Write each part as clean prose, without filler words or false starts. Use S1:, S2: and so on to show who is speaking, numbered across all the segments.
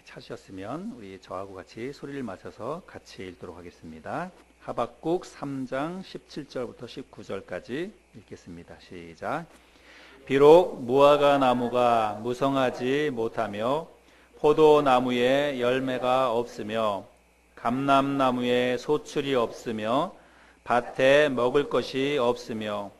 S1: 찾으셨으면 우리 저하고 같이 소리를 맞춰서 같이 읽도록 하겠습니다. 하박국 3장 17절부터 19절까지 읽겠습니다. 시작. 비록 무화과 나무가 무성하지 못하며 포도나무에 열매가 없으며 감람나무에 소출이 없으며 밭에 먹을 것이 없으며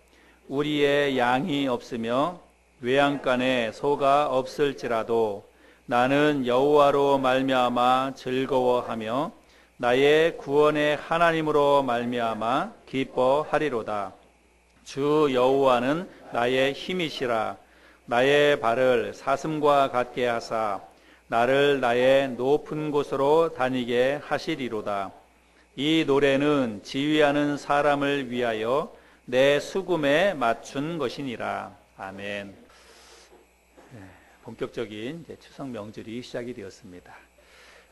S1: 우리의 양이 없으며 외양간에 소가 없을지라도 나는 여호와로 말미암아 즐거워하며 나의 구원의 하나님으로 말미암아 기뻐하리로다. 주 여호와는 나의 힘이시라. 나의 발을 사슴과 같게 하사 나를 나의 높은 곳으로 다니게 하시리로다. 이 노래는 지휘하는 사람을 위하여 내 수금에 맞춘 것이니라. 아멘. 본격적인 추석 명절이 시작이 되었습니다.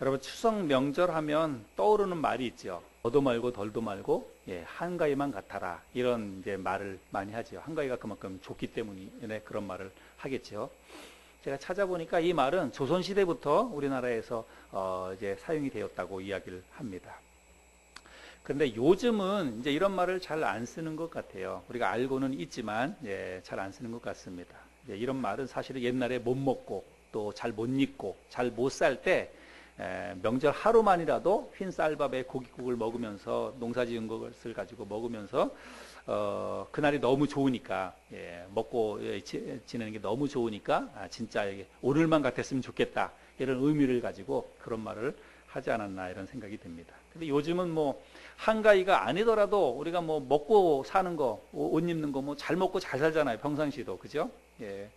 S1: 여러분, 추석 명절 하면 떠오르는 말이 있죠. 더도 말고 덜도 말고 한가위만 같아라, 이런 말을 많이 하죠. 한가위가 그만큼 좋기 때문에 그런 말을 하겠죠. 제가 찾아보니까 이 말은 조선시대부터 우리나라에서 사용이 되었다고 이야기를 합니다. 그런데 요즘은 이런 말을 잘 안 쓰는 것 같아요. 우리가 알고는 있지만 잘 안 쓰는 것 같습니다. 이런 말은 사실은 옛날에 못 먹고 또 잘 못 입고 잘 못 살 때 명절 하루만이라도 흰 쌀밥에 고깃국을 먹으면서 농사 지은 것을 가지고 먹으면서 그날이 너무 좋으니까 먹고 지내는 게 너무 좋으니까 진짜 오늘만 같았으면 좋겠다, 이런 의미를 가지고 그런 말을 하지 않았나, 이런 생각이 듭니다. 근데 요즘은 한가위가 아니더라도 우리가 먹고 사는 거, 옷 입는 거 잘 먹고 잘 살잖아요, 평상시도. 그죠?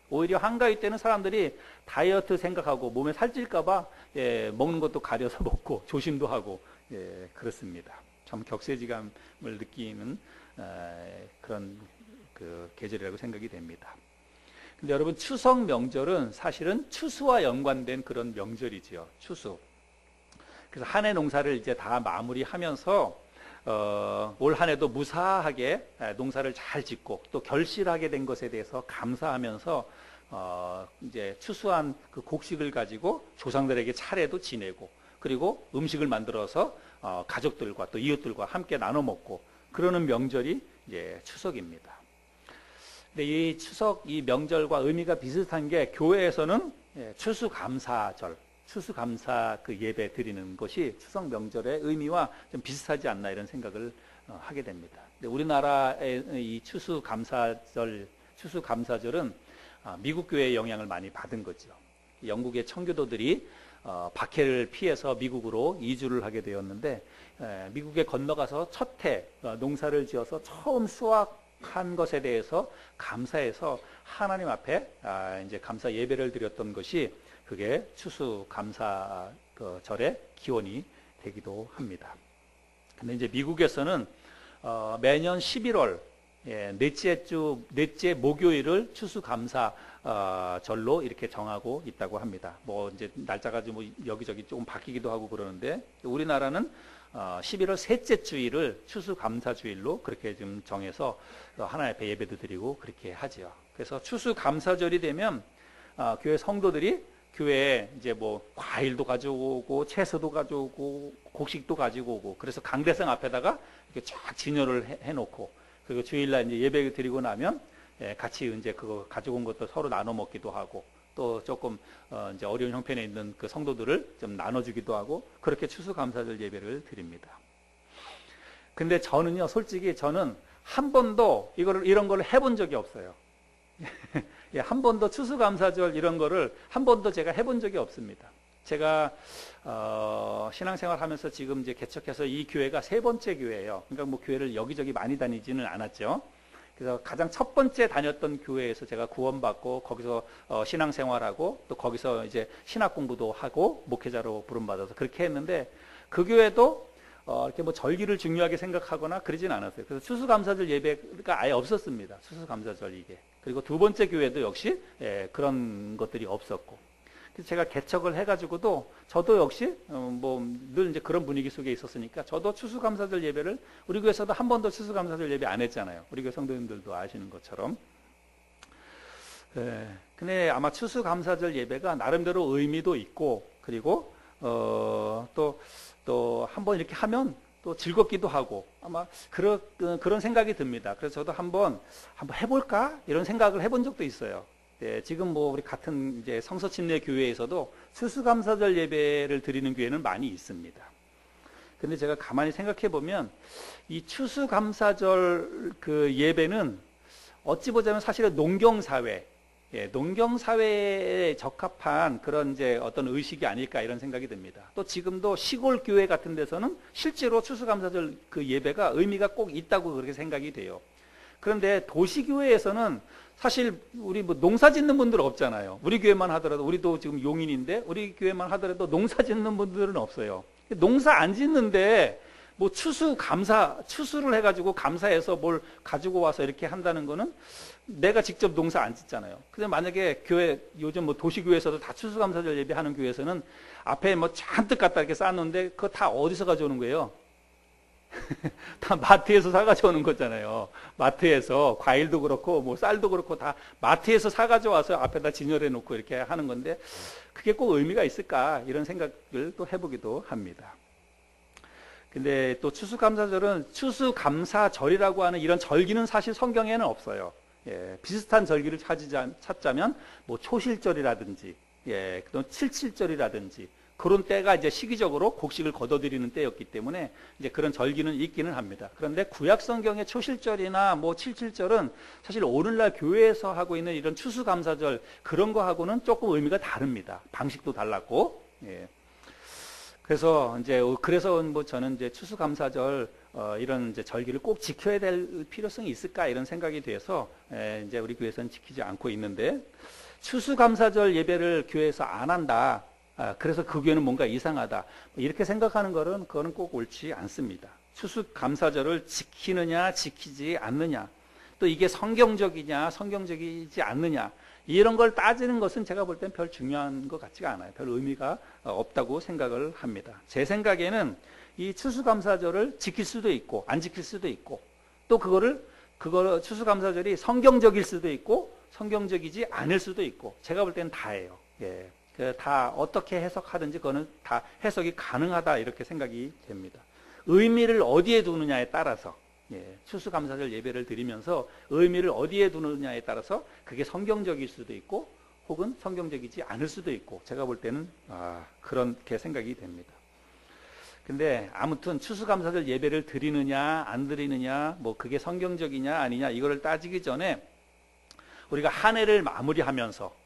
S1: 오히려 한가위 때는 사람들이 다이어트 생각하고 몸에 살찔까봐 먹는 것도 가려서 먹고 조심도 하고 그렇습니다. 참 격세지감을 느끼는 그런 계절이라고 생각이 됩니다. 근데 여러분, 추석 명절은 사실은 추수와 연관된 그런 명절이지요. 추수. 그래서 한 해 농사를 이제 다 마무리하면서 올 한 해도 무사하게 농사를 잘 짓고 또 결실하게 된 것에 대해서 감사하면서 이제 추수한 그 곡식을 가지고 조상들에게 차례도 지내고, 그리고 음식을 만들어서 가족들과 또 이웃들과 함께 나눠 먹고 그러는 명절이 이제 추석입니다. 근데 이 추석, 이 명절과 의미가 비슷한 게 교회에서는 추수감사절, 추수감사 예배 드리는 것이 추석 명절의 의미와 좀 비슷하지 않나, 이런 생각을 하게 됩니다. 근데 우리나라의 이 추수감사절은 미국 교회의 영향을 많이 받은 거죠. 영국의 청교도들이 박해를 피해서 미국으로 이주를 하게 되었는데, 미국에 건너가서 첫 해 농사를 지어서 처음 수확한 것에 대해서 감사해서 하나님 앞에 이제 감사 예배를 드렸던 것이, 그게 추수감사절의 기원이 되기도 합니다. 근데 이제 미국에서는 매년 11월 넷째 목요일을 추수감사절로 이렇게 정하고 있다고 합니다. 이제 날짜가 여기저기 조금 바뀌기도 하고 그러는데, 우리나라는 11월 셋째 주일을 추수감사주일로 그렇게 좀 정해서 하나님 앞에 예배도 드리고 그렇게 하죠. 그래서 추수감사절이 되면 교회 성도들이 교회에 이제 과일도 가져오고 채소도 가져오고 곡식도 가지고 오고, 그래서 강대상 앞에다가 이렇게 쫙 진열을 해놓고, 그리고 주일날 이제 예배 드리고 나면 같이 이제 그거 가져온 것도 서로 나눠 먹기도 하고, 또 조금 이제 어려운 형편에 있는 그 성도들을 좀 나눠주기도 하고, 그렇게 추수감사절 예배를 드립니다. 근데 저는요, 솔직히 저는 한 번도 이런 거를 해본 적이 없어요. 한 번도 추수감사절 이런 거를 한 번도 제가 해본 적이 없습니다. 제가 신앙생활 하면서 지금 이제 개척해서 이 교회가 세 번째 교회예요. 그러니까 교회를 여기저기 많이 다니지는 않았죠. 그래서 가장 첫 번째 다녔던 교회에서 제가 구원받고 거기서 신앙생활하고 또 거기서 이제 신학 공부도 하고 목회자로 부름받아서 그렇게 했는데, 그 교회도 이렇게 절기를 중요하게 생각하거나 그러진 않았어요. 그래서 추수감사절 예배가 아예 없었습니다. 추수감사절 이게. 그리고 두 번째 교회도 역시 그런 것들이 없었고. 그래서 제가 개척을 해가지고도 저도 역시 늘 이제 그런 분위기 속에 있었으니까, 저도 추수감사절 예배를, 우리 교회에서도 한 번도 추수감사절 예배 안 했잖아요. 우리 교회 성도님들도 아시는 것처럼. 근데 아마 추수감사절 예배가 나름대로 의미도 있고, 그리고 또 한번 이렇게 하면 또 즐겁기도 하고 아마 그런 생각이 듭니다. 그래서 저도 한번 해볼까 이런 생각을 해본 적도 있어요. 네, 지금 뭐 우리 같은 이제 성서침례 교회에서도 추수감사절 예배를 드리는 교회는 많이 있습니다. 근데 제가 가만히 생각해 보면 이 추수감사절 그 예배는 어찌 보자면 사실은 농경사회, 농경사회에 적합한 그런 이제 어떤 의식이 아닐까 이런 생각이 듭니다. 또 지금도 시골 교회 같은 데서는 실제로 추수감사절 그 예배가 의미가 꼭 있다고 그렇게 생각이 돼요. 그런데 도시교회에서는 사실 우리 뭐 농사 짓는 분들 없잖아요. 우리 교회만 하더라도, 우리도 지금 용인인데 우리 교회만 하더라도 농사 짓는 분들은 없어요. 농사 안 짓는데 뭐 추수를 해가지고 감사해서 뭘 가지고 와서 이렇게 한다는 거는 내가 직접 농사 안 짓잖아요. 근데 만약에 교회, 요즘 뭐 도시교회에서도 다 추수감사절 예배하는 교회에서는 앞에 뭐 잔뜩 갖다 이렇게 쌓았는데 그거 다 어디서 가져오는 거예요? 다 마트에서 사가져오는 거잖아요. 마트에서 과일도 그렇고 뭐 쌀도 그렇고 다 마트에서 사가져와서 앞에다 진열해 놓고 이렇게 하는 건데 그게 꼭 의미가 있을까 이런 생각을 또 해보기도 합니다. 근데 또 추수감사절은 추수감사절이라고 하는 이런 절기는 사실 성경에는 없어요. 비슷한 절기를 찾자면 뭐 초실절이라든지 또 칠칠절이라든지 그런 때가 이제 시기적으로 곡식을 거둬들이는 때였기 때문에 이제 그런 절기는 있기는 합니다. 그런데 구약 성경의 초실절이나 뭐 칠칠절은 사실 오늘날 교회에서 하고 있는 이런 추수감사절 그런 거하고는 조금 의미가 다릅니다. 방식도 달랐고. 그래서 뭐 저는 이제 추수감사절 이런 이제 절기를 꼭 지켜야 될 필요성이 있을까 이런 생각이 돼서 이제 우리 교회에서는 지키지 않고 있는데 추수감사절 예배를 교회에서 안 한다. 그래서 그 교회는 뭔가 이상하다. 이렇게 생각하는 그거는 꼭 옳지 않습니다. 추수감사절을 지키느냐, 지키지 않느냐, 또 이게 성경적이냐, 성경적이지 않느냐, 이런 걸 따지는 것은 제가 볼 땐 별 중요한 것 같지가 않아요. 별 의미가 없다고 생각을 합니다. 제 생각에는 이 추수감사절을 지킬 수도 있고, 안 지킬 수도 있고, 또 추수감사절이 성경적일 수도 있고, 성경적이지 않을 수도 있고, 제가 볼 때는 다예요. 다 어떻게 해석하든지 그거는 다 해석이 가능하다 이렇게 생각이 됩니다. 의미를 어디에 두느냐에 따라서 추수감사절 예배를 드리면서 의미를 어디에 두느냐에 따라서 그게 성경적일 수도 있고 혹은 성경적이지 않을 수도 있고 제가 볼 때는 그렇게 생각이 됩니다. 근데 아무튼 추수감사절 예배를 드리느냐 안 드리느냐 뭐 그게 성경적이냐 아니냐 이거를 따지기 전에 우리가 한 해를 마무리하면서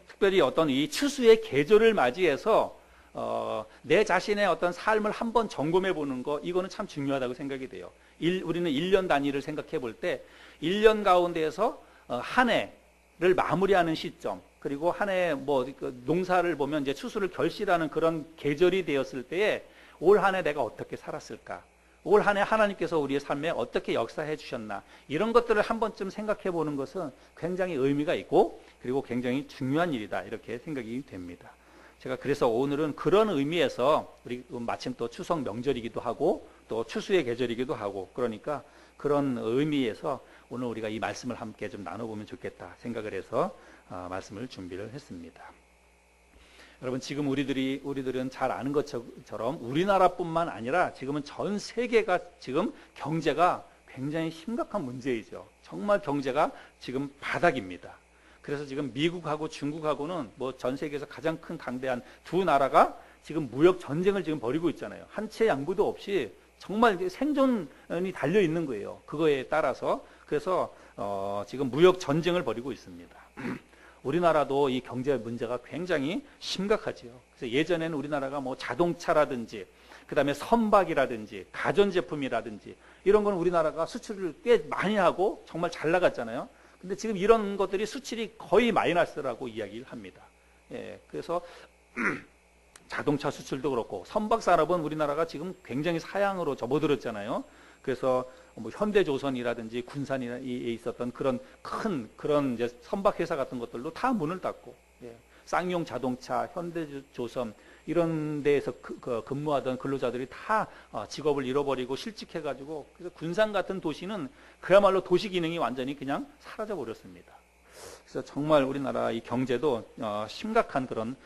S1: 특별히 어떤 이 추수의 계절을 맞이해서 내 자신의 어떤 삶을 한번 점검해 보는 거 이거는 참 중요하다고 생각이 돼요. 우리는 1년 단위를 생각해 볼 때 1년 가운데에서 한 해를 마무리하는 시점 그리고 한 해 뭐 농사를 보면 이제 추수를 결실하는 그런 계절이 되었을 때에 올 한 해 내가 어떻게 살았을까? 올 한 해 하나님께서 우리의 삶에 어떻게 역사해 주셨나 이런 것들을 한 번쯤 생각해 보는 것은 굉장히 의미가 있고 그리고 굉장히 중요한 일이다 이렇게 생각이 됩니다. 제가 그래서 오늘은 그런 의미에서 우리 마침 또 추석 명절이기도 하고 또 추수의 계절이기도 하고 그러니까 그런 의미에서 오늘 우리가 이 말씀을 함께 좀 나눠보면 좋겠다 생각을 해서 말씀을 준비를 했습니다. 여러분 지금 우리들은 잘 아는 것처럼 우리나라뿐만 아니라 지금은 전 세계가 지금 경제가 굉장히 심각한 문제이죠. 정말 경제가 지금 바닥입니다. 그래서 지금 미국하고 중국하고는 뭐 전 세계에서 가장 큰 강대한 두 나라가 지금 무역 전쟁을 지금 벌이고 있잖아요. 한 채 양보도 없이 정말 생존이 달려 있는 거예요. 그거에 따라서 그래서 지금 무역 전쟁을 벌이고 있습니다. 우리나라도 이 경제 문제가 굉장히 심각하지요. 그래서 예전에는 우리나라가 뭐 자동차라든지 그다음에 선박이라든지 가전제품이라든지 이런 건 우리나라가 수출을 꽤 많이 하고 정말 잘 나갔잖아요. 근데 지금 이런 것들이 수출이 거의 마이너스라고 이야기를 합니다. 그래서 자동차 수출도 그렇고 선박 산업은 우리나라가 지금 굉장히 사양으로 접어들었잖아요. 그래서 뭐 현대조선이라든지 군산에 있었던 그런 큰 그런 이제 선박 회사 같은 것들도 다 문을 닫고 쌍용 자동차, 현대조선 이런 데에서 근무하던 근로자들이 다 직업을 잃어버리고 실직해가지고 그래서 군산 같은 도시는 그야말로 도시 기능이 완전히 그냥 사라져 버렸습니다. 그래서 정말 우리나라 이 경제도 심각한 그런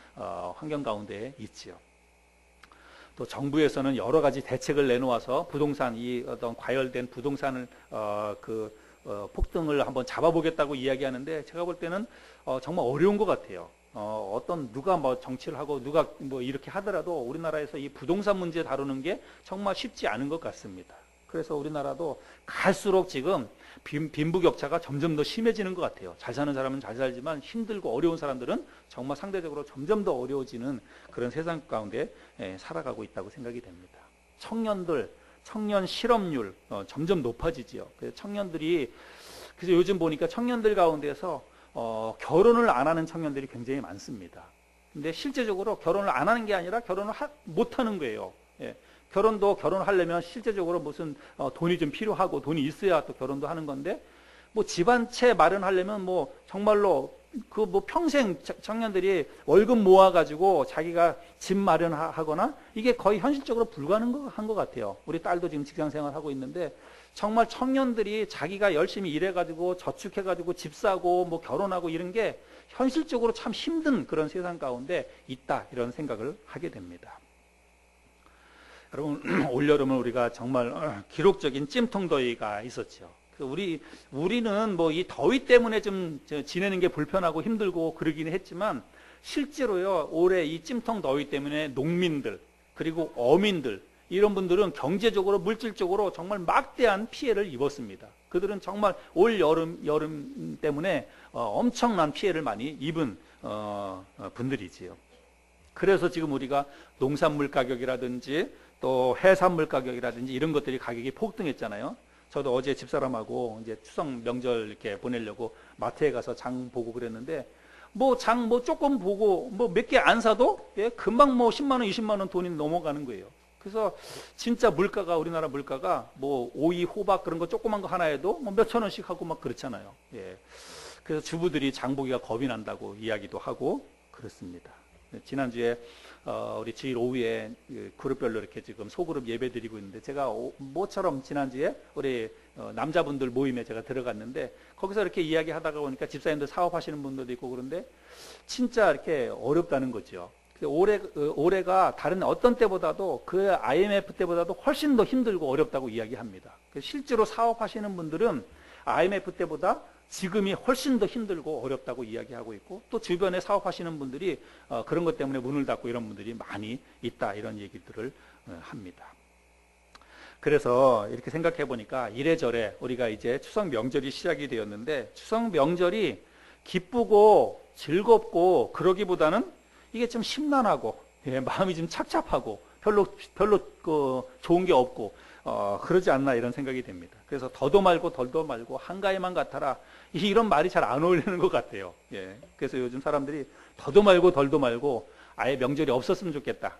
S1: 환경 가운데 있지요. 또 정부에서는 여러 가지 대책을 내놓아서 부동산, 이 어떤 과열된 부동산을 폭등을 한번 잡아보겠다고 이야기하는데, 제가 볼 때는 정말 어려운 것 같아요. 어떤 누가 뭐 정치를 하고 누가 뭐 이렇게 하더라도 우리나라에서 이 부동산 문제 다루는 게 정말 쉽지 않은 것 같습니다. 그래서 우리나라도 갈수록 지금 빈부격차가 점점 더 심해지는 것 같아요. 잘 사는 사람은 잘 살지만 힘들고 어려운 사람들은 정말 상대적으로 점점 더 어려워지는 그런 세상 가운데 살아가고 있다고 생각이 됩니다. 청년 실업률 점점 높아지지요. 그래서 청년들이, 그래서 요즘 보니까 청년들 가운데서 결혼을 안 하는 청년들이 굉장히 많습니다. 근데 실제적으로 결혼을 안 하는 게 아니라 결혼을 못 하는 거예요. 예. 결혼을 하려면 실제적으로 무슨 돈이 좀 필요하고 돈이 있어야 또 결혼도 하는 건데, 뭐 집안채 마련하려면 뭐 정말로 뭐 평생 청년들이 월급 모아가지고 자기가 집 마련하거나 이게 거의 현실적으로 불가능한 것 같아요. 우리 딸도 지금 직장 생활하고 있는데, 정말 청년들이 자기가 열심히 일해가지고 저축해가지고 집 사고 뭐 결혼하고 이런 게 현실적으로 참 힘든 그런 세상 가운데 있다, 이런 생각을 하게 됩니다. 여러분, 올여름은 우리가 정말 기록적인 찜통더위가 있었죠. 우리는 뭐 이 더위 때문에 좀 지내는 게 불편하고 힘들고 그러긴 했지만, 실제로요, 올해 이 찜통더위 때문에 농민들, 그리고 어민들, 이런 분들은 경제적으로, 물질적으로 정말 막대한 피해를 입었습니다. 그들은 정말 올 여름 때문에 엄청난 피해를 많이 입은 분들이지요. 그래서 지금 우리가 농산물 가격이라든지 또 해산물 가격이라든지 이런 것들이 가격이 폭등했잖아요. 저도 어제 집사람하고 이제 추석 명절 이렇게 보내려고 마트에 가서 장 보고 그랬는데, 장 조금 보고 몇 개 안 사도 금방 10만 원, 20만 원 돈이 넘어가는 거예요. 그래서 진짜 우리나라 물가가 오이, 호박 그런 거 조그만 거 하나에도 몇천 원씩 하고 막 그렇잖아요. 예. 그래서 주부들이 장 보기가 겁이 난다고 이야기도 하고 그렇습니다. 지난주에 우리 주일 오후에 그룹별로 이렇게 지금 소그룹 예배 드리고 있는데, 제가 모처럼 지난주에 우리 남자분들 모임에 제가 들어갔는데, 거기서 이렇게 이야기하다가 보니까 집사님들 사업하시는 분들도 있고 그런데 진짜 이렇게 어렵다는 거죠. 올해가 다른 어떤 때보다도 그 IMF 때보다도 훨씬 더 힘들고 어렵다고 이야기합니다. 실제로 사업하시는 분들은 IMF 때보다 지금이 훨씬 더 힘들고 어렵다고 이야기하고 있고, 또 주변에 사업하시는 분들이 그런 것 때문에 문을 닫고 이런 분들이 많이 있다, 이런 얘기들을 합니다. 그래서 이렇게 생각해 보니까 이래저래 우리가 이제 추석 명절이 시작이 되었는데, 추석 명절이 기쁘고 즐겁고 그러기보다는 이게 좀 심란하고, 마음이 좀 착잡하고 별로 좋은 게 없고 그러지 않나, 이런 생각이 됩니다. 그래서 더도 말고 덜도 말고 한가위만 같아라, 이런 말이 잘 안 어울리는 것 같아요. 예. 그래서 요즘 사람들이 더도 말고 덜도 말고 아예 명절이 없었으면 좋겠다.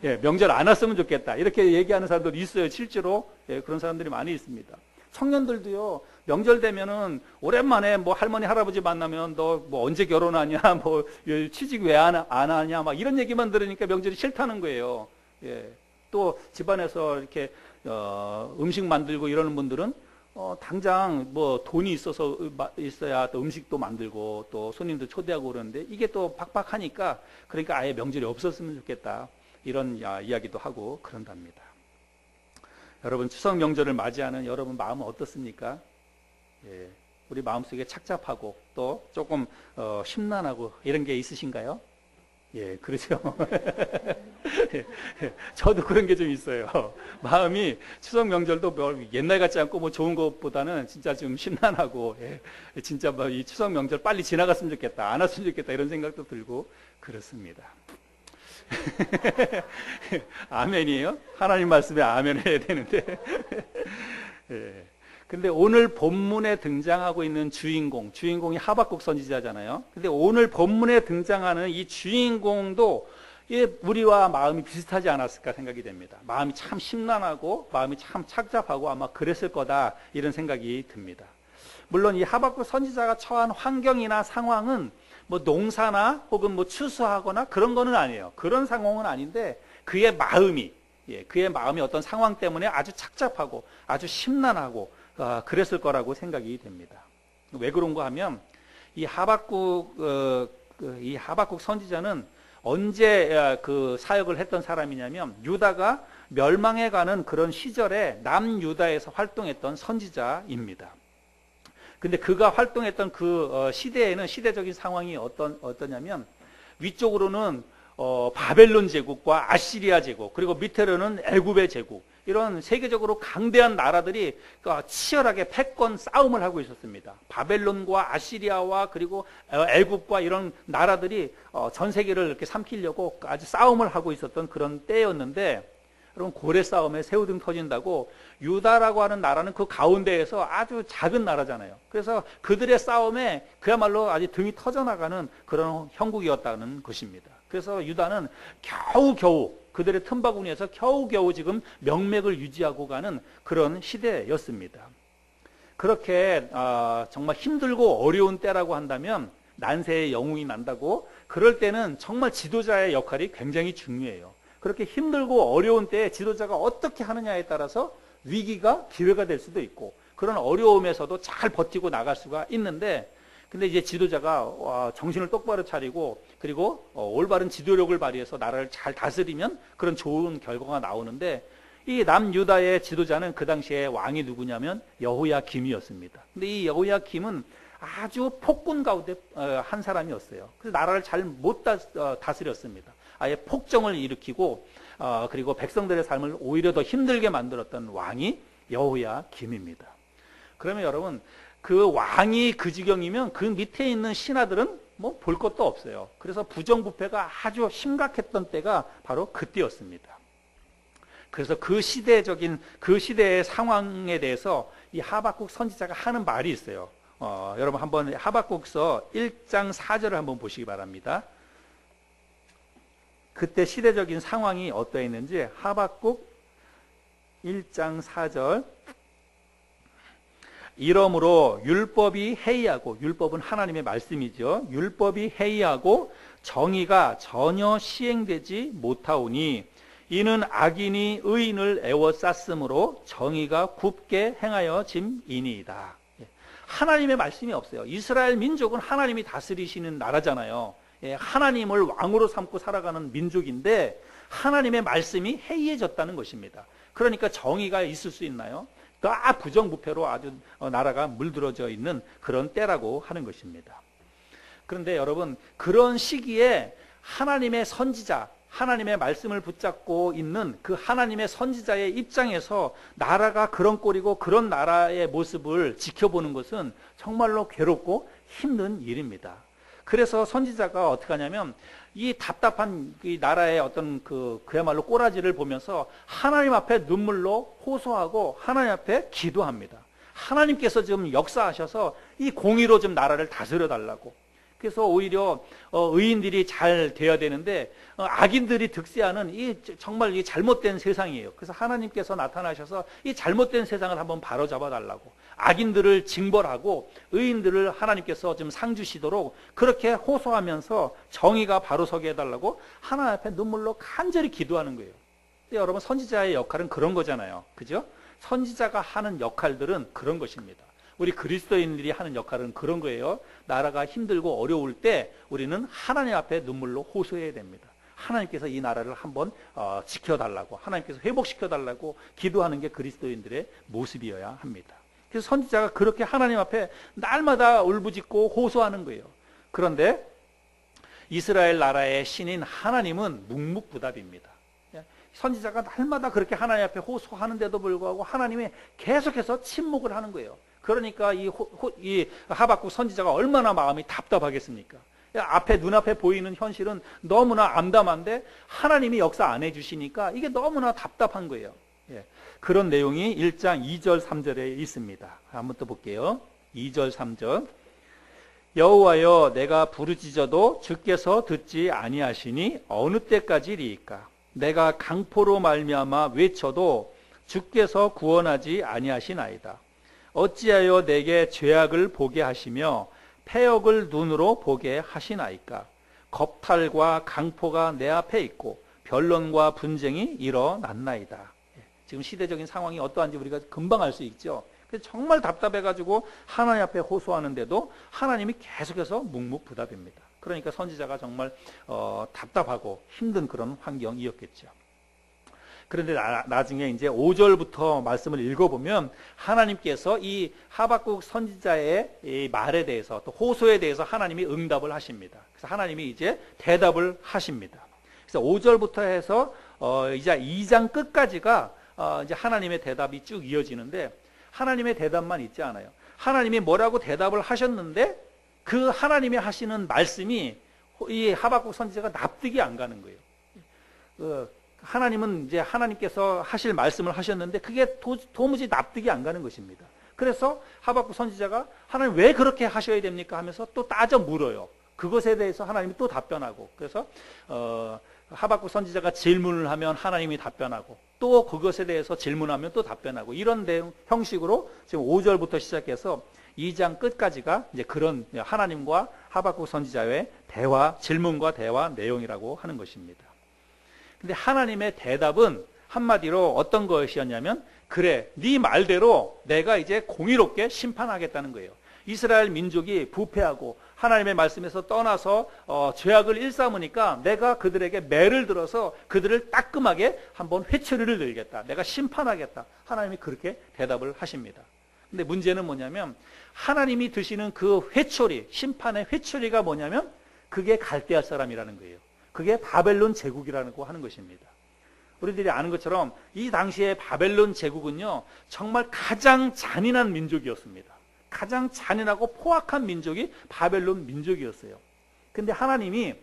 S1: 예, 명절 안 왔으면 좋겠다, 이렇게 얘기하는 사람들도 있어요. 실제로 그런 사람들이 많이 있습니다. 청년들도요, 명절 되면은 오랜만에 할머니 할아버지 만나면 너 언제 결혼하냐, 취직 왜 안 하냐, 막 이런 얘기만 들으니까 명절이 싫다는 거예요. 예. 또 집안에서 이렇게 음식 만들고 이러는 분들은 당장 돈이 있어야 또 음식도 만들고 또 손님도 초대하고 그러는데, 이게 또 팍팍하니까, 그러니까 아예 명절이 없었으면 좋겠다, 이런 이야기도 하고 그런답니다. 여러분, 추석 명절을 맞이하는 여러분 마음은 어떻습니까? 예, 우리 마음속에 착잡하고 또 조금 심란하고 이런 게 있으신가요? 예, 그렇죠. 저도 그런 게 좀 있어요. 마음이 추석 명절도 옛날 같지 않고 좋은 것보다는 진짜 좀 심란하고, 진짜 이 추석 명절 빨리 지나갔으면 좋겠다, 안 왔으면 좋겠다, 이런 생각도 들고 그렇습니다. 아멘이에요? 하나님 말씀에 아멘 해야 되는데. 예. 근데 오늘 본문에 등장하고 있는 주인공이 하박국 선지자잖아요. 근데 오늘 본문에 등장하는 이 주인공도 우리와 마음이 비슷하지 않았을까 생각이 됩니다. 마음이 참 심란하고 마음이 참 착잡하고 아마 그랬을 거다, 이런 생각이 듭니다. 물론 이 하박국 선지자가 처한 환경이나 상황은 농사나 혹은 추수하거나 그런 거는 아니에요. 그런 상황은 아닌데, 그의 마음이 어떤 상황 때문에 아주 착잡하고 아주 심란하고 그랬을 거라고 생각이 됩니다. 왜 그런가 하면 이 하박국 선지자는 언제 그 사역을 했던 사람이냐면 유다가 멸망해가는 그런 시절에 남유다에서 활동했던 선지자입니다. 근데 그가 활동했던 그 시대에는 시대적인 상황이 어떠냐면 위쪽으로는 바벨론 제국과 아시리아 제국, 그리고 밑으로는 애굽의 제국, 이런 세계적으로 강대한 나라들이 치열하게 패권 싸움을 하고 있었습니다. 바벨론과 아시리아와 그리고 애굽과 이런 나라들이 전 세계를 이렇게 삼키려고 아주 싸움을 하고 있었던 그런 때였는데, 여러분 고래 싸움에 새우등 터진다고 유다라고 하는 나라는 그 가운데에서 아주 작은 나라잖아요. 그래서 그들의 싸움에 그야말로 아주 등이 터져나가는 그런 형국이었다는 것입니다. 그래서 유다는 겨우겨우 그들의 틈바구니에서 겨우겨우 지금 명맥을 유지하고 가는 그런 시대였습니다. 그렇게 정말 힘들고 어려운 때라고 한다면 난세의 영웅이 난다고, 그럴 때는 정말 지도자의 역할이 굉장히 중요해요. 그렇게 힘들고 어려운 때에 지도자가 어떻게 하느냐에 따라서 위기가 기회가 될 수도 있고, 그런 어려움에서도 잘 버티고 나갈 수가 있는데, 근데 이제 지도자가 정신을 똑바로 차리고 그리고 올바른 지도력을 발휘해서 나라를 잘 다스리면 그런 좋은 결과가 나오는데, 이 남유다의 지도자는 그 당시에 왕이 누구냐면 여호야김이었습니다. 근데 이 여호야김은 아주 폭군 가운데 한 사람이었어요. 그래서 나라를 잘 못 다스렸습니다. 아예 폭정을 일으키고 그리고 백성들의 삶을 오히려 더 힘들게 만들었던 왕이 여호야김입니다. 그러면 여러분, 그 왕이 그 지경이면 그 밑에 있는 신하들은 뭐 볼 것도 없어요. 그래서 부정부패가 아주 심각했던 때가 바로 그때였습니다. 그래서 그 시대의 상황에 대해서 이 하박국 선지자가 하는 말이 있어요. 여러분 한번 하박국서 1장 4절을 한번 보시기 바랍니다. 그때 시대적인 상황이 어떠했는지 하박국 1장 4절. 이러므로 율법이 해이하고, 율법은 하나님의 말씀이죠. 율법이 해이하고 정의가 전혀 시행되지 못하오니 이는 악인이 의인을 애워쌌으므로 정의가 굽게 행하여 짐이니이다. 하나님의 말씀이 없어요. 이스라엘 민족은 하나님이 다스리시는 나라잖아요. 하나님을 왕으로 삼고 살아가는 민족인데 하나님의 말씀이 해이해졌다는 것입니다. 그러니까 정의가 있을 수 있나요? 다 부정부패로 아주 나라가 물들어져 있는 그런 때라고 하는 것입니다. 그런데 여러분, 그런 시기에 하나님의 선지자, 하나님의 말씀을 붙잡고 있는 그 하나님의 선지자의 입장에서 나라가 그런 꼴이고 그런 나라의 모습을 지켜보는 것은 정말로 괴롭고 힘든 일입니다. 그래서 선지자가 어떻게 하냐면 이 답답한 이 나라의 어떤 그야말로 꼬라지를 보면서 하나님 앞에 눈물로 호소하고 하나님 앞에 기도합니다. 하나님께서 지금 역사하셔서 이 공의로 좀 나라를 다스려 달라고. 그래서 오히려 의인들이 잘 돼야 되는데 악인들이 득세하는 이 정말 이 잘못된 세상이에요. 그래서 하나님께서 나타나셔서 이 잘못된 세상을 한번 바로잡아 달라고, 악인들을 징벌하고 의인들을 하나님께서 좀 상 주시도록 그렇게 호소하면서 정의가 바로 서게 해달라고 하나님 앞에 눈물로 간절히 기도하는 거예요. 근데 여러분, 선지자의 역할은 그런 거잖아요. 그죠? 선지자가 하는 역할들은 그런 것입니다. 우리 그리스도인들이 하는 역할은 그런 거예요. 나라가 힘들고 어려울 때 우리는 하나님 앞에 눈물로 호소해야 됩니다. 하나님께서 이 나라를 한번 지켜달라고, 하나님께서 회복시켜달라고 기도하는 게 그리스도인들의 모습이어야 합니다. 그래서 선지자가 그렇게 하나님 앞에 날마다 울부짖고 호소하는 거예요. 그런데 이스라엘 나라의 신인 하나님은 묵묵부답입니다. 선지자가 날마다 그렇게 하나님 앞에 호소하는데도 불구하고 하나님이 계속해서 침묵을 하는 거예요. 그러니까 이 하박국 선지자가 얼마나 마음이 답답하겠습니까? 눈앞에 보이는 현실은 너무나 암담한데 하나님이 역사 안 해주시니까 이게 너무나 답답한 거예요. 그런 내용이 1장 2절 3절에 있습니다. 한번 또 볼게요. 2절 3절. 여호와여, 내가 부르짖어도 주께서 듣지 아니하시니 어느 때까지리이까? 내가 강포로 말미암아 외쳐도 주께서 구원하지 아니하시나이다. 어찌하여 내게 죄악을 보게 하시며 패역을 눈으로 보게 하시나이까? 겁탈과 강포가 내 앞에 있고 변론과 분쟁이 일어났나이다. 지금 시대적인 상황이 어떠한지 우리가 금방 알 수 있죠. 정말 답답해가지고 하나님 앞에 호소하는데도 하나님이 계속해서 묵묵부답입니다. 그러니까 선지자가 정말 답답하고 힘든 그런 환경이었겠죠. 그런데 나중에 이제 5절부터 말씀을 읽어보면 하나님께서 이 하박국 선지자의 이 말에 대해서 또 호소에 대해서 하나님이 응답을 하십니다. 그래서 하나님이 이제 대답을 하십니다. 그래서 5절부터 해서 이제 2장 끝까지가 이제 하나님의 대답이 쭉 이어지는데 하나님의 대답만 있지 않아요. 하나님이 뭐라고 대답을 하셨는데 그 하나님이 하시는 말씀이 이 하박국 선지자가 납득이 안 가는 거예요. 하나님은 이제 하나님께서 하실 말씀을 하셨는데 그게 도무지 납득이 안 가는 것입니다. 그래서 하박국 선지자가 하나님 왜 그렇게 하셔야 됩니까 하면서 또 따져 물어요. 그것에 대해서 하나님이 또 답변하고, 그래서 하박국 선지자가 질문을 하면 하나님이 답변하고, 또 그것에 대해서 질문하면 또 답변하고, 이런 내용 형식으로 지금 5절부터 시작해서 2장 끝까지가 이제 그런 하나님과 하박국 선지자의 대화, 질문과 대화 내용이라고 하는 것입니다. 근데 하나님의 대답은 한마디로 어떤 것이었냐면, 그래, 네 말대로 내가 이제 공의롭게 심판하겠다는 거예요. 이스라엘 민족이 부패하고 하나님의 말씀에서 떠나서 죄악을 일삼으니까 내가 그들에게 매를 들어서 그들을 따끔하게 한번 회초리를 들겠다. 내가 심판하겠다. 하나님이 그렇게 대답을 하십니다. 근데 문제는 뭐냐면 하나님이 드시는 그 회초리, 심판의 회초리가 뭐냐면 그게 갈대아 사람이라는 거예요. 그게 바벨론 제국이라고 하는 것입니다. 우리들이 아는 것처럼 이 당시에 바벨론 제국은요, 정말 가장 잔인한 민족이었습니다. 가장 잔인하고 포악한 민족이 바벨론 민족이었어요. 근데 하나님이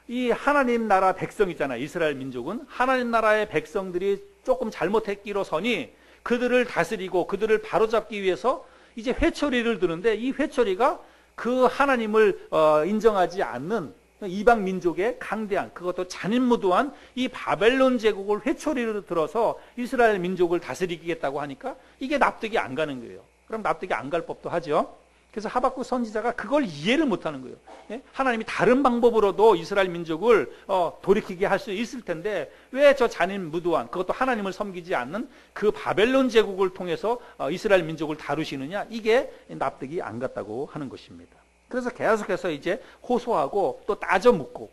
S1: 이 하나님 나라 백성 있잖아요. 이스라엘 민족은 하나님 나라의 백성들이 조금 잘못했기로서니 그들을 다스리고 그들을 바로잡기 위해서 이제 회초리를 드는데, 이 회초리가 그 하나님을 인정하지 않는 이방 민족의 강대한, 그것도 잔인무도한 이 바벨론 제국을 회초리로 들어서 이스라엘 민족을 다스리겠다고 하니까 이게 납득이 안 가는 거예요. 그럼 납득이 안 갈 법도 하죠. 그래서 하박국 선지자가 그걸 이해를 못하는 거예요. 예? 하나님이 다른 방법으로도 이스라엘 민족을 돌이키게 할 수 있을 텐데 왜 저 잔인무도한, 그것도 하나님을 섬기지 않는 그 바벨론 제국을 통해서 이스라엘 민족을 다루시느냐, 이게 납득이 안 갔다고 하는 것입니다. 그래서 계속해서 이제 호소하고 또 따져 묻고,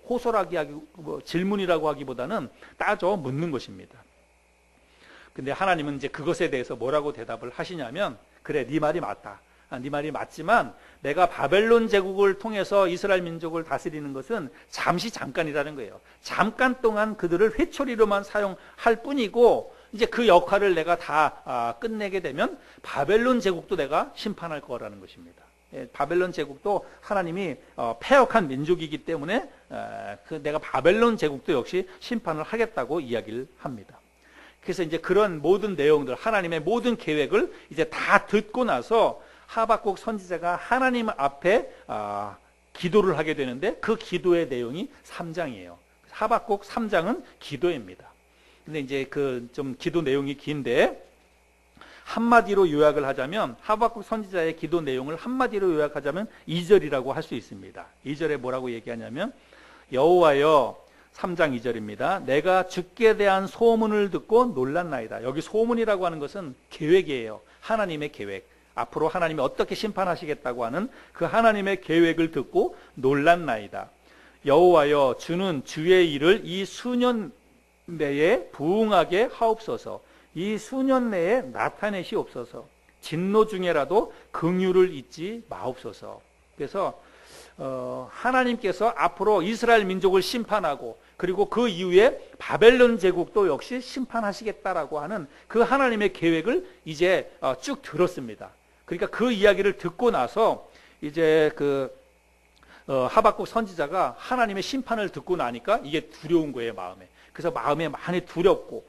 S1: 질문이라고 하기보다는 따져 묻는 것입니다. 근데 하나님은 이제 그것에 대해서 뭐라고 대답을 하시냐면, 그래, 네 말이 맞다. 네 말이 맞지만 내가 바벨론 제국을 통해서 이스라엘 민족을 다스리는 것은 잠깐이라는 거예요. 잠깐 동안 그들을 회초리로만 사용할 뿐이고, 이제 그 역할을 내가 다 끝내게 되면 바벨론 제국도 내가 심판할 거라는 것입니다. 바벨론 제국도 하나님이 패역한 민족이기 때문에 내가 바벨론 제국도 역시 심판을 하겠다고 이야기를 합니다. 그래서 이제 그런 모든 내용들, 하나님의 모든 계획을 이제 다 듣고 나서 하박국 선지자가 하나님 앞에 기도를 하게 되는데, 그 기도의 내용이 3장이에요. 하박국 3장은 기도입니다. 근데 이제 그 좀 기도 내용이 긴데, 한마디로 요약을 하자면, 하박국 선지자의 기도 내용을 한마디로 요약하자면 2절이라고 할 수 있습니다. 2절에 뭐라고 얘기하냐면, 여호와여, 3장 2절입니다. 내가 주께 대한 소문을 듣고 놀랐나이다. 여기 소문이라고 하는 것은 계획이에요. 하나님의 계획. 앞으로 하나님이 어떻게 심판하시겠다고 하는 그 하나님의 계획을 듣고 놀랐나이다. 여호와여, 주는 주의 일을 이 수년 내에 부응하게 하옵소서. 이 수년 내에 나타내시옵소서. 진노 중에라도 긍휼을 잊지 마옵소서. 그래서 하나님께서 앞으로 이스라엘 민족을 심판하고, 그리고 그 이후에 바벨론 제국도 역시 심판하시겠다라고 하는 그 하나님의 계획을 이제 쭉 들었습니다. 그러니까 그 이야기를 듣고 나서 이제 하박국 선지자가 하나님의 심판을 듣고 나니까 이게 두려운 거예요, 마음에. 그래서 마음에 많이 두렵고,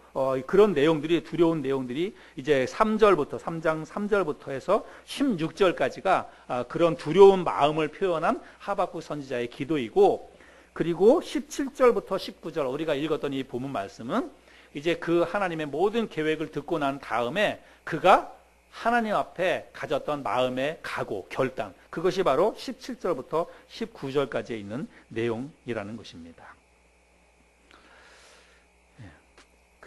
S1: 그런 내용들이, 두려운 내용들이 이제 3장 3절부터 해서 16절까지가 그런 두려운 마음을 표현한 하박국 선지자의 기도이고, 그리고 17절부터 19절 우리가 읽었던 이 본문 말씀은 이제 그 하나님의 모든 계획을 듣고 난 다음에 그가 하나님 앞에 가졌던 마음의 각오, 결단, 그것이 바로 17절부터 19절까지에 있는 내용이라는 것입니다.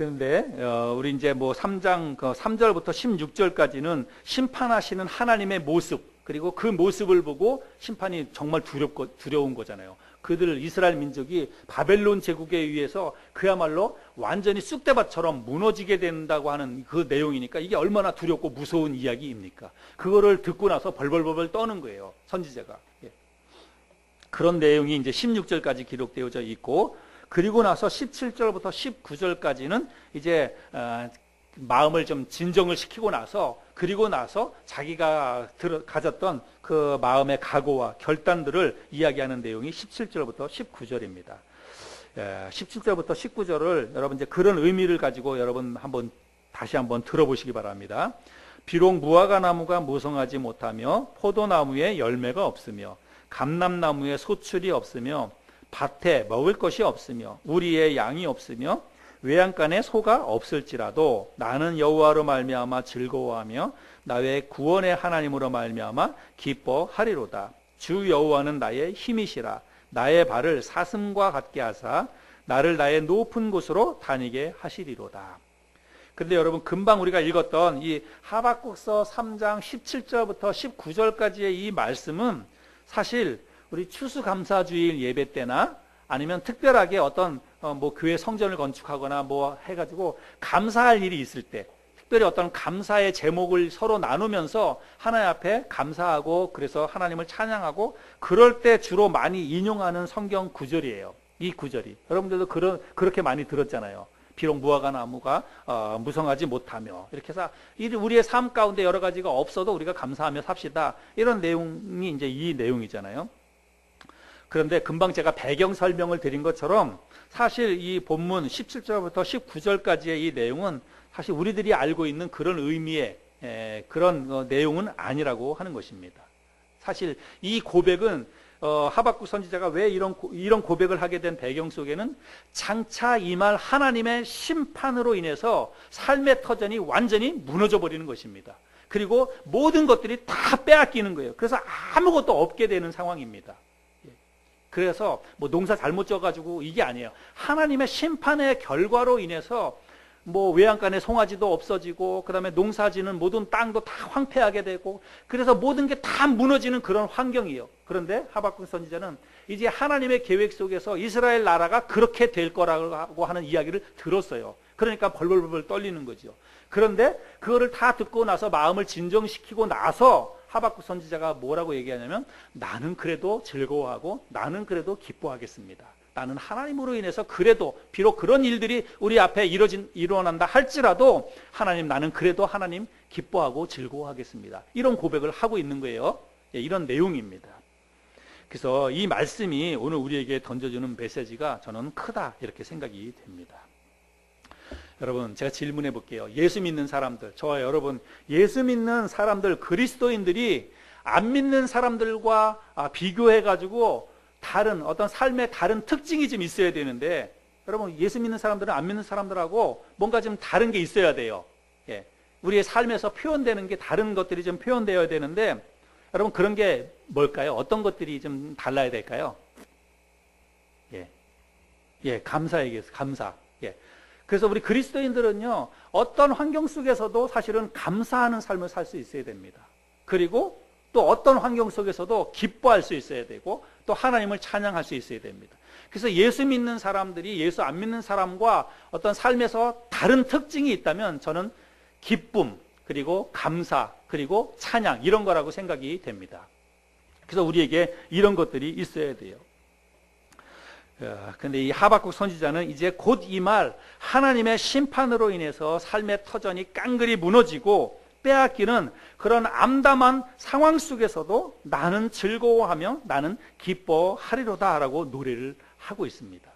S1: 그런데 우리 이제 뭐 3장 3절부터 16절까지는 심판하시는 하나님의 모습, 그리고 그 모습을 보고 심판이 정말 두려운 거잖아요. 그들 이스라엘 민족이 바벨론 제국에 의해서 그야말로 완전히 쑥대밭처럼 무너지게 된다고 하는 그 내용이니까 이게 얼마나 두렵고 무서운 이야기입니까? 그거를 듣고 나서 벌벌벌 떠는 거예요, 선지자가. 예. 그런 내용이 이제 16절까지 기록되어져 있고, 그리고 나서 17절부터 19절까지는 이제 마음을 좀 진정을 시키고 나서, 그리고 나서 자기가 가졌던 그 마음의 각오와 결단들을 이야기하는 내용이 17절부터 19절입니다. 17절부터 19절을 여러분 이제 그런 의미를 가지고 여러분 다시 한번 들어보시기 바랍니다. 비록 무화과 나무가 무성하지 못하며 포도나무에 열매가 없으며 감람나무에 소출이 없으며 밭에 먹을 것이 없으며 우리의 양이 없으며 외양간에 소가 없을지라도 나는 여호와로 말미암아 즐거워하며 나의 구원의 하나님으로 말미암아 기뻐하리로다. 주 여호와는 나의 힘이시라. 나의 발을 사슴과 같게 하사 나를 나의 높은 곳으로 다니게 하시리로다. 그런데 여러분, 금방 우리가 읽었던 이 하박국서 3장 17절부터 19절까지의 이 말씀은 사실 우리 추수감사주일 예배 때나 아니면 특별하게 어떤 뭐 교회 성전을 건축하거나 뭐 해가지고 감사할 일이 있을 때, 특별히 어떤 감사의 제목을 서로 나누면서 하나님 앞에 감사하고 그래서 하나님을 찬양하고 그럴 때 주로 많이 인용하는 성경 구절이에요. 이 구절이 여러분들도 그렇게 많이 들었잖아요. 비록 무화과 나무가 무성하지 못하며, 이렇게 해서 우리의 삶 가운데 여러 가지가 없어도 우리가 감사하며 삽시다, 이런 내용이 이제 이 내용이잖아요. 그런데 금방 제가 배경 설명을 드린 것처럼 사실 이 본문 17절부터 19절까지의 이 내용은 사실 우리들이 알고 있는 그런 의미의 그런 내용은 아니라고 하는 것입니다. 사실 이 고백은 하박국 선지자가 왜 이런 고백을 하게 된 배경 속에는 장차 임할 하나님의 심판으로 인해서 삶의 터전이 완전히 무너져 버리는 것입니다. 그리고 모든 것들이 다 빼앗기는 거예요. 그래서 아무것도 없게 되는 상황입니다. 그래서 뭐 농사 잘못 져가지고 이게 아니에요. 하나님의 심판의 결과로 인해서 뭐 외양간에 송아지도 없어지고, 그 다음에 농사지는 모든 땅도 다 황폐하게 되고, 그래서 모든 게 다 무너지는 그런 환경이에요. 그런데 하박국 선지자는 이제 하나님의 계획 속에서 이스라엘 나라가 그렇게 될 거라고 하는 이야기를 들었어요. 그러니까 벌벌벌 떨리는 거죠. 그런데 그거를 다 듣고 나서 마음을 진정시키고 나서 하박국 선지자가 뭐라고 얘기하냐면, 나는 그래도 즐거워하고 나는 그래도 기뻐하겠습니다. 나는 하나님으로 인해서 그래도 비록 그런 일들이 우리 앞에 일어난다 할지라도 하나님, 나는 그래도 하나님 기뻐하고 즐거워하겠습니다. 이런 고백을 하고 있는 거예요. 이런 내용입니다. 그래서 이 말씀이 오늘 우리에게 던져주는 메시지가 저는 크다, 이렇게 생각이 됩니다. 여러분, 제가 질문해 볼게요. 예수 믿는 사람들, 저와 여러분, 예수 믿는 사람들, 그리스도인들이 안 믿는 사람들과 비교해가지고 다른 어떤 삶의 다른 특징이 좀 있어야 되는데, 여러분, 예수 믿는 사람들은 안 믿는 사람들하고 뭔가 좀 다른 게 있어야 돼요. 예. 우리의 삶에서 표현되는 게 다른 것들이 좀 표현되어야 되는데, 여러분, 그런 게 뭘까요? 어떤 것들이 좀 달라야 될까요? 감사 얘기해서 감사. 그래서 우리 그리스도인들은요, 어떤 환경 속에서도 사실은 감사하는 삶을 살 수 있어야 됩니다. 그리고 또 어떤 환경 속에서도 기뻐할 수 있어야 되고, 또 하나님을 찬양할 수 있어야 됩니다. 그래서 예수 믿는 사람들이 예수 안 믿는 사람과 어떤 삶에서 다른 특징이 있다면 저는 기쁨, 그리고 감사, 그리고 찬양, 이런 거라고 생각이 됩니다. 그래서 우리에게 이런 것들이 있어야 돼요. 그런데 이 하박국 선지자는 이제 곧 이 말, 하나님의 심판으로 인해서 삶의 터전이 깡그리 무너지고 빼앗기는 그런 암담한 상황 속에서도 나는 즐거워하며 나는 기뻐하리로다 라고 노래를 하고 있습니다.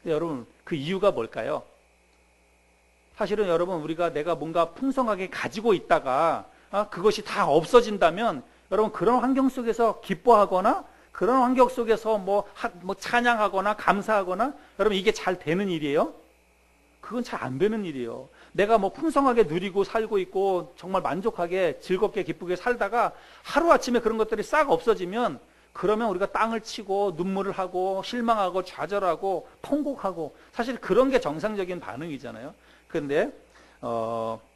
S1: 여러분, 그 이유가 뭘까요? 사실은 여러분, 우리가 내가 뭔가 풍성하게 가지고 있다가 그것이 다 없어진다면 여러분, 그런 환경 속에서 기뻐하거나 그런 환경 속에서 뭐 찬양하거나 감사하거나, 여러분, 이게 잘 되는 일이에요? 그건 잘 안 되는 일이에요. 내가 뭐 풍성하게 누리고 살고 있고 정말 만족하게 즐겁게 기쁘게 살다가 하루아침에 그런 것들이 싹 없어지면, 그러면 우리가 땅을 치고 눈물을 하고 실망하고 좌절하고 통곡하고, 사실 그런 게 정상적인 반응이잖아요. 그런데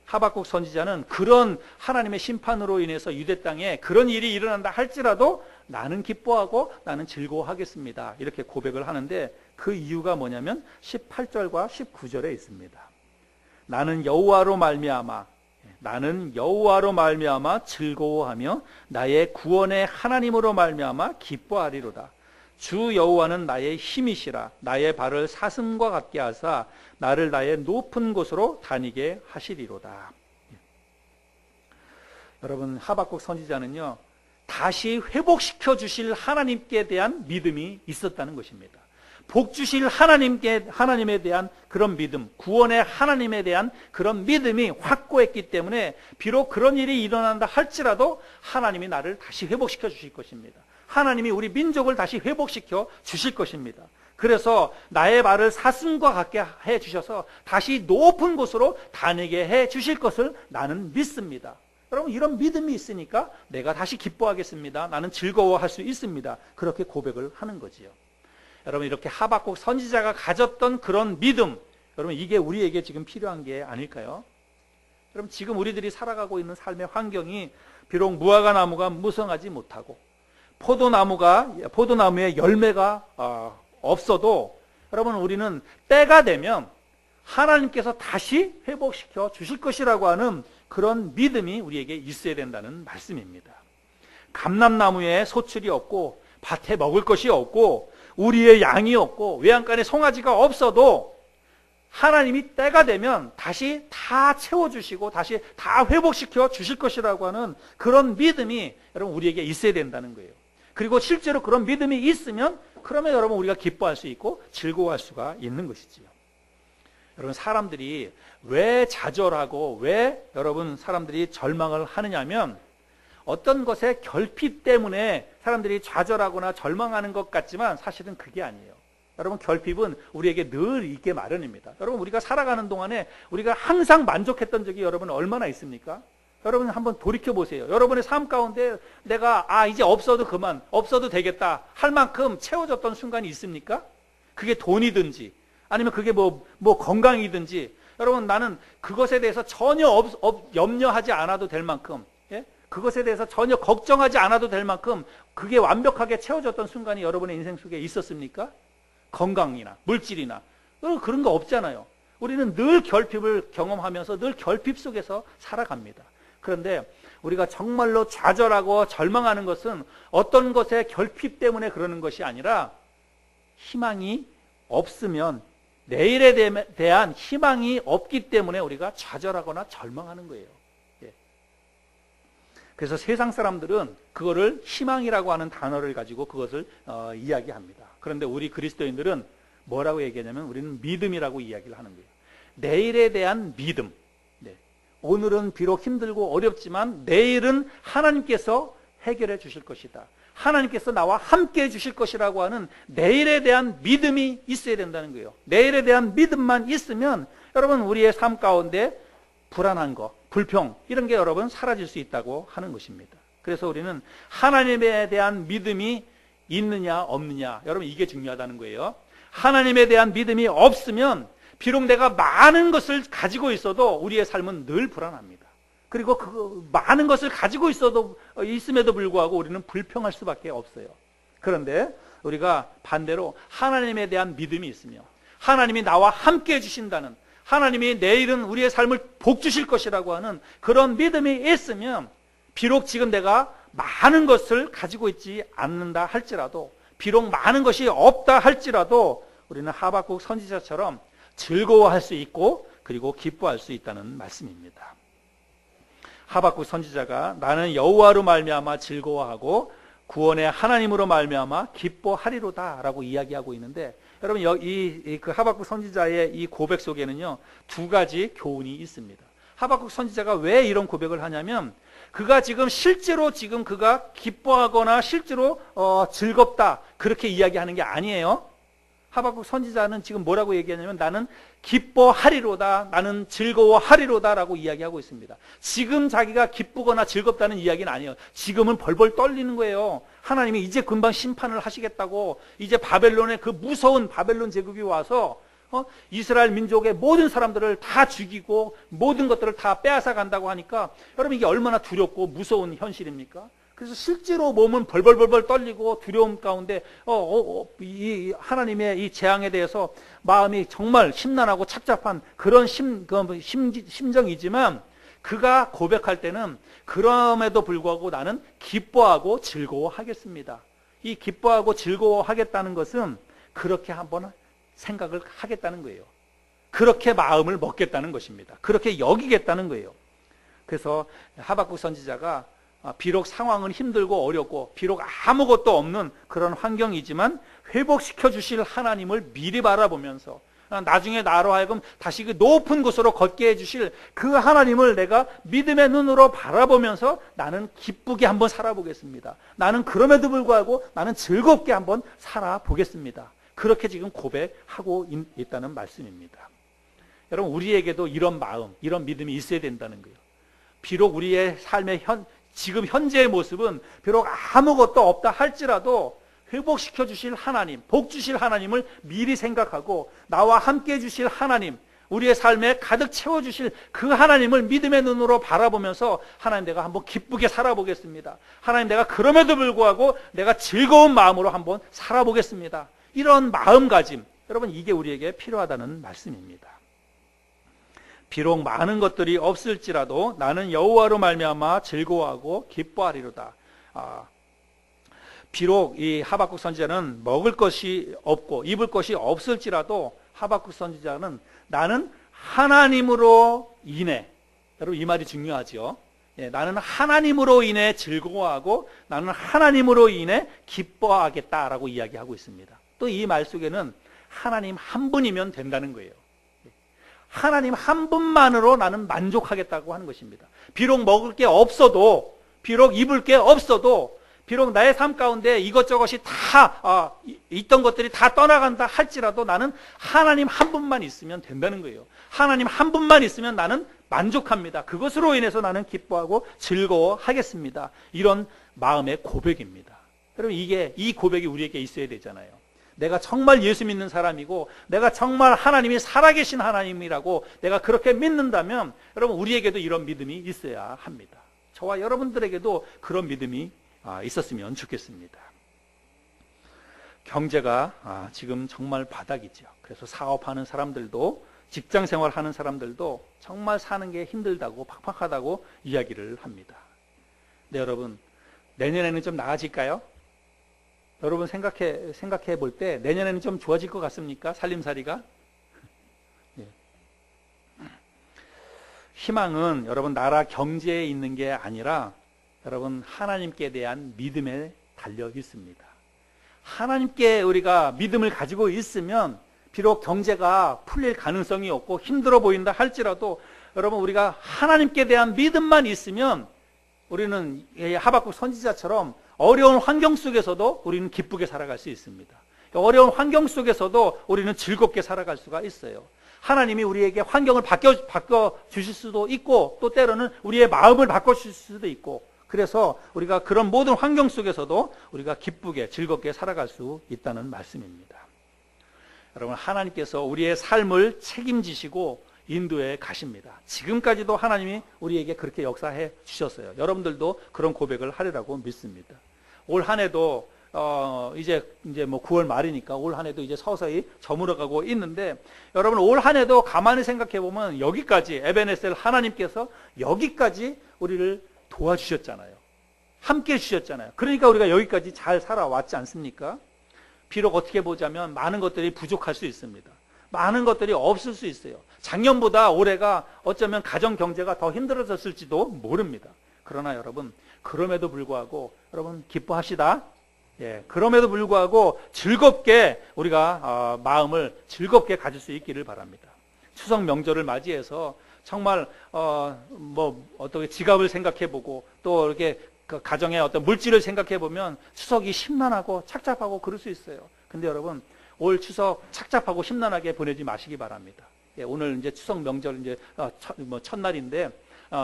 S1: 하박국 선지자는 그런 하나님의 심판으로 인해서 유대 땅에 그런 일이 일어난다 할지라도 나는 기뻐하고 나는 즐거워하겠습니다. 이렇게 고백을 하는데 그 이유가 뭐냐면 18절과 19절에 있습니다. 나는 여호와로 말미암아 즐거워하며 나의 구원의 하나님으로 말미암아 기뻐하리로다. 주 여호와는 나의 힘이시라. 나의 발을 사슴과 같게 하사 나를 나의 높은 곳으로 다니게 하시리로다. 여러분, 하박국 선지자는요, 다시 회복시켜 주실 하나님께 대한 믿음이 있었다는 것입니다. 복 주실 하나님에 대한 그런 믿음, 구원의 하나님에 대한 그런 믿음이 확고했기 때문에 비록 그런 일이 일어난다 할지라도 하나님이 나를 다시 회복시켜 주실 것입니다. 하나님이 우리 민족을 다시 회복시켜 주실 것입니다. 그래서 나의 발을 사슴과 같게 해 주셔서 다시 높은 곳으로 다니게 해 주실 것을 나는 믿습니다. 여러분, 이런 믿음이 있으니까 내가 다시 기뻐하겠습니다. 나는 즐거워할 수 있습니다. 그렇게 고백을 하는 거지요. 여러분, 이렇게 하박국 선지자가 가졌던 그런 믿음, 여러분, 이게 우리에게 지금 필요한 게 아닐까요? 여러분, 지금 우리들이 살아가고 있는 삶의 환경이 비록 무화과 나무가 무성하지 못하고 포도나무의 열매가 없어도 여러분, 우리는 때가 되면 하나님께서 다시 회복시켜 주실 것이라고 하는 그런 믿음이 우리에게 있어야 된다는 말씀입니다. 감람나무에 소출이 없고 밭에 먹을 것이 없고 우리의 양이 없고 외양간에 송아지가 없어도 하나님이 때가 되면 다시 다 채워주시고 다시 다 회복시켜 주실 것이라고 하는 그런 믿음이 여러분 우리에게 있어야 된다는 거예요. 그리고 실제로 그런 믿음이 있으면 그러면 여러분 우리가 기뻐할 수 있고 즐거워할 수가 있는 것이지요. 여러분, 사람들이 왜 좌절하고 왜 여러분 사람들이 절망을 하느냐면 어떤 것의 결핍 때문에 사람들이 좌절하거나 절망하는 것 같지만 사실은 그게 아니에요. 여러분, 결핍은 우리에게 늘 있게 마련입니다. 여러분, 우리가 살아가는 동안에 우리가 항상 만족했던 적이 여러분 얼마나 있습니까? 여러분 한번 돌이켜보세요. 여러분의 삶 가운데 내가 이제 없어도 되겠다 할 만큼 채워졌던 순간이 있습니까? 그게 돈이든지 아니면 그게 뭐 건강이든지 여러분, 나는 그것에 대해서 전혀 염려하지 않아도 될 만큼, 그것에 대해서 전혀 걱정하지 않아도 될 만큼 그게 완벽하게 채워졌던 순간이 여러분의 인생 속에 있었습니까? 건강이나 물질이나 그런 거 없잖아요. 우리는 늘 결핍을 경험하면서 늘 결핍 속에서 살아갑니다. 그런데 우리가 정말로 좌절하고 절망하는 것은 어떤 것의 결핍 때문에 그러는 것이 아니라 희망이 없으면, 내일에 대한 희망이 없기 때문에 우리가 좌절하거나 절망하는 거예요. 그래서 세상 사람들은 그거를 희망이라고 하는 단어를 가지고 그것을 이야기합니다. 그런데 우리 그리스도인들은 뭐라고 얘기하냐면 우리는 믿음이라고 이야기를 하는 거예요. 내일에 대한 믿음. 오늘은 비록 힘들고 어렵지만 내일은 하나님께서 해결해 주실 것이다. 하나님께서 나와 함께 해 주실 것이라고 하는 내일에 대한 믿음이 있어야 된다는 거예요. 내일에 대한 믿음만 있으면 여러분 우리의 삶 가운데 불안한 거, 불평 이런 게 여러분 사라질 수 있다고 하는 것입니다. 그래서 우리는 하나님에 대한 믿음이 있느냐 없느냐, 여러분 이게 중요하다는 거예요. 하나님에 대한 믿음이 없으면 비록 내가 많은 것을 가지고 있어도 우리의 삶은 늘 불안합니다. 그리고 그 많은 것을 가지고 있음에도 불구하고 우리는 불평할 수밖에 없어요. 그런데 우리가 반대로 하나님에 대한 믿음이 있으며 하나님이 나와 함께 해주신다는, 하나님이 내일은 우리의 삶을 복 주실 것이라고 하는 그런 믿음이 있으면 비록 지금 내가 많은 것을 가지고 있지 않는다 할지라도, 비록 많은 것이 없다 할지라도 우리는 하박국 선지자처럼 즐거워할 수 있고 그리고 기뻐할 수 있다는 말씀입니다. 하박국 선지자가 나는 여호와로 말미암아 즐거워하고 구원의 하나님으로 말미암아 기뻐하리로다 라고 이야기하고 있는데, 여러분 그 하박국 선지자의 이 고백 속에는요 두 가지 교훈이 있습니다. 하박국 선지자가 왜 이런 고백을 하냐면 그가 실제로 그가 기뻐하거나 실제로 즐겁다 그렇게 이야기하는 게 아니에요. 하박국 선지자는 지금 뭐라고 얘기하냐면 나는 기뻐하리로다, 나는 즐거워하리로다 라고 이야기하고 있습니다. 지금 자기가 기쁘거나 즐겁다는 이야기는 아니에요. 지금은 벌벌 떨리는 거예요. 하나님이 이제 금방 심판을 하시겠다고, 이제 바벨론의 그 무서운 바벨론 제국이 와서 이스라엘 민족의 모든 사람들을 다 죽이고 모든 것들을 다 빼앗아 간다고 하니까 여러분 이게 얼마나 두렵고 무서운 현실입니까? 그래서 실제로 몸은 벌벌벌벌 떨리고 두려움 가운데 이 하나님의 이 재앙에 대해서 마음이 정말 심란하고 착잡한 그런 심정이지만 그가 고백할 때는 그럼에도 불구하고 나는 기뻐하고 즐거워하겠습니다. 이 기뻐하고 즐거워하겠다는 것은 그렇게 한번 생각을 하겠다는 거예요. 그렇게 마음을 먹겠다는 것입니다. 그렇게 여기겠다는 거예요. 그래서 하박국 선지자가 비록 상황은 힘들고 어렵고 비록 아무것도 없는 그런 환경이지만 회복시켜 주실 하나님을 미리 바라보면서 나중에 나로 하여금 다시 그 높은 곳으로 걷게 해주실 그 하나님을 내가 믿음의 눈으로 바라보면서 나는 기쁘게 한번 살아보겠습니다. 나는 그럼에도 불구하고 나는 즐겁게 한번 살아보겠습니다. 그렇게 지금 고백하고 있다는 말씀입니다. 여러분 우리에게도 이런 마음, 이런 믿음이 있어야 된다는 거예요. 비록 우리의 삶의 지금 현재의 모습은 비록 아무것도 없다 할지라도 회복시켜 주실 하나님, 복 주실 하나님을 미리 생각하고 나와 함께 해주실 하나님, 우리의 삶에 가득 채워주실 그 하나님을 믿음의 눈으로 바라보면서 하나님 내가 한번 기쁘게 살아보겠습니다. 하나님 내가 그럼에도 불구하고 내가 즐거운 마음으로 한번 살아보겠습니다. 이런 마음가짐, 여러분 이게 우리에게 필요하다는 말씀입니다. 비록 많은 것들이 없을지라도 나는 여호와로 말미암아 즐거워하고 기뻐하리로다. 비록 이 하박국 선지자는 먹을 것이 없고 입을 것이 없을지라도 하박국 선지자는 나는 하나님으로 인해, 여러분 이 말이 중요하죠. 나는 하나님으로 인해 즐거워하고 나는 하나님으로 인해 기뻐하겠다라고 이야기하고 있습니다. 또 이 말 속에는 하나님 한 분이면 된다는 거예요. 하나님 한 분만으로 나는 만족하겠다고 하는 것입니다. 비록 먹을 게 없어도, 비록 입을 게 없어도, 비록 나의 삶 가운데 이것저것이 다 있던 것들이 다 떠나간다 할지라도 나는 하나님 한 분만 있으면 된다는 거예요. 하나님 한 분만 있으면 나는 만족합니다. 그것으로 인해서 나는 기뻐하고 즐거워하겠습니다. 이런 마음의 고백입니다. 여러분 이 고백이 우리에게 있어야 되잖아요. 내가 정말 예수 믿는 사람이고 내가 정말 하나님이 살아계신 하나님이라고 내가 그렇게 믿는다면 여러분 우리에게도 이런 믿음이 있어야 합니다. 저와 여러분들에게도 그런 믿음이 있었으면 좋겠습니다. 경제가 지금 정말 바닥이죠. 그래서 사업하는 사람들도 직장 생활하는 사람들도 정말 사는 게 힘들다고 팍팍하다고 이야기를 합니다. 네, 여러분 내년에는 좀 나아질까요? 여러분 생각해 볼 때 내년에는 좀 좋아질 것 같습니까? 살림살이가? 네. 희망은 여러분 나라 경제에 있는 게 아니라 여러분 하나님께 대한 믿음에 달려 있습니다. 하나님께 우리가 믿음을 가지고 있으면 비록 경제가 풀릴 가능성이 없고 힘들어 보인다 할지라도 여러분 우리가 하나님께 대한 믿음만 있으면 우리는 하박국 선지자처럼 어려운 환경 속에서도 우리는 기쁘게 살아갈 수 있습니다. 어려운 환경 속에서도 우리는 즐겁게 살아갈 수가 있어요. 하나님이 우리에게 환경을 바꿔 주실 수도 있고 또 때로는 우리의 마음을 바꿔 주실 수도 있고 그래서 우리가 그런 모든 환경 속에서도 우리가 기쁘게 즐겁게 살아갈 수 있다는 말씀입니다. 여러분 하나님께서 우리의 삶을 책임지시고 인도해 가십니다. 지금까지도 하나님이 우리에게 그렇게 역사해 주셨어요. 여러분들도 그런 고백을 하리라고 믿습니다. 올 한 해도 이제 뭐 9월 말이니까 올 한 해도 이제 서서히 저물어가고 있는데 여러분 올 한 해도 가만히 생각해 보면 여기까지 에베네셀 하나님께서 여기까지 우리를 도와주셨잖아요. 함께 해주셨잖아요. 그러니까 우리가 여기까지 잘 살아왔지 않습니까? 비록 어떻게 보자면 많은 것들이 부족할 수 있습니다. 많은 것들이 없을 수 있어요. 작년보다 올해가 어쩌면 가정 경제가 더 힘들어졌을지도 모릅니다. 그러나 여러분 그럼에도 불구하고 여러분 기뻐합시다. 그럼에도 불구하고 즐겁게 우리가 마음을 즐겁게 가질 수 있기를 바랍니다. 추석 명절을 맞이해서 정말 뭐 어떻게 지갑을 생각해보고 또 이렇게 그 가정의 어떤 물질을 생각해보면 추석이 심란하고 착잡하고 그럴 수 있어요. 근데 여러분 올 추석 착잡하고 심란하게 보내지 마시기 바랍니다. 오늘 이제 추석 명절 이제 첫날인데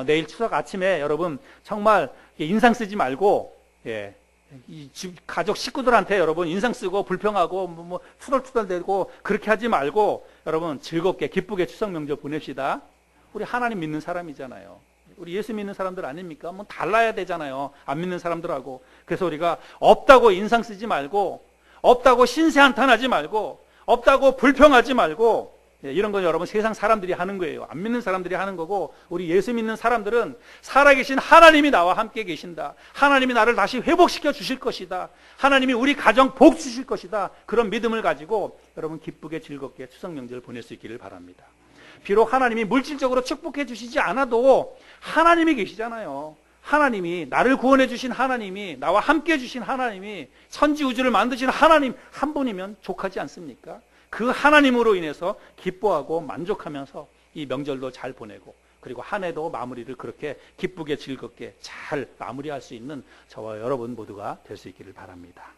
S1: 내일 추석 아침에 여러분 정말 인상 쓰지 말고 이 가족 식구들한테 여러분 인상 쓰고 불평하고 뭐 투덜투덜대고 그렇게 하지 말고 여러분 즐겁게 기쁘게 추석 명절 보냅시다. 우리 하나님 믿는 사람이잖아요. 우리 예수 믿는 사람들 아닙니까? 뭐 달라야 되잖아요. 안 믿는 사람들하고. 그래서 우리가 없다고 인상 쓰지 말고, 없다고 신세 한탄하지 말고, 없다고 불평하지 말고, 이런 건 여러분 세상 사람들이 하는 거예요. 안 믿는 사람들이 하는 거고, 우리 예수 믿는 사람들은 살아계신 하나님이 나와 함께 계신다. 하나님이 나를 다시 회복시켜 주실 것이다. 하나님이 우리 가정 복 주실 것이다. 그런 믿음을 가지고 여러분 기쁘게 즐겁게 추석 명절을 보낼 수 있기를 바랍니다. 비록 하나님이 물질적으로 축복해 주시지 않아도 하나님이 계시잖아요. 하나님이, 나를 구원해 주신 하나님이, 나와 함께 해 주신 하나님이, 천지우주를 만드신 하나님 한 분이면 족하지 않습니까? 그 하나님으로 인해서 기뻐하고 만족하면서 이 명절도 잘 보내고, 그리고 한 해도 마무리를 그렇게 기쁘게 즐겁게 잘 마무리할 수 있는 저와 여러분 모두가 될 수 있기를 바랍니다.